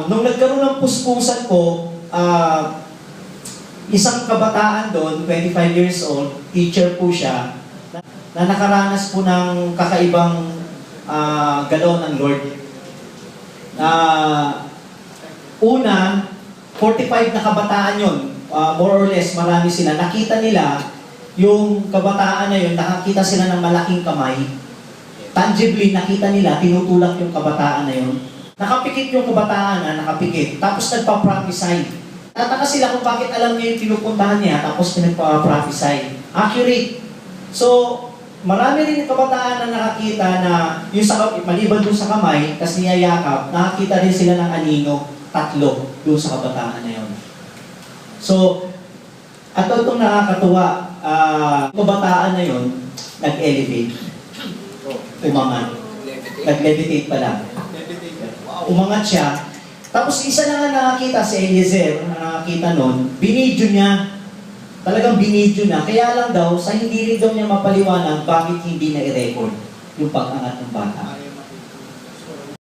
Nung nagkaroon ng puspusan ko, isang kabataan doon, 25 years old, teacher po siya, na nakaranas po ng kakaibang galaw ng Lord. Una, 45 na kabataan yon, more or less, marami sila. Nakita nila, yung kabataan na yun, nakakita sila ng malaking kamay. Tangibly, nakita nila, tinutulak yung kabataan na yun. Nakapikit yung kabataan na, nakapikit. Tapos nagpa-prophesy. Tataka sila kung bakit alam niya yung pinupuntahan niya, tapos nagpa-prophesy. Accurate. So, marami rin yung kabataan na nakakita na, yung maliban doon sa kamay, kasi niyayakap, nakakita rin sila ng anino, 3 doon sa kabataan na yun. So, at itong nakakatuwa, kabataan na yun, nag-elevate. Umangat. Nag-levitate pala. Umangat siya. Tapos isa na nga nakakita si Eliezer, nakakita nun, binidyo niya. Talagang binidyo na. Kaya lang daw, sa hindi rin daw niya mapaliwanag bakit hindi na i-record yung pag-angat ng bata.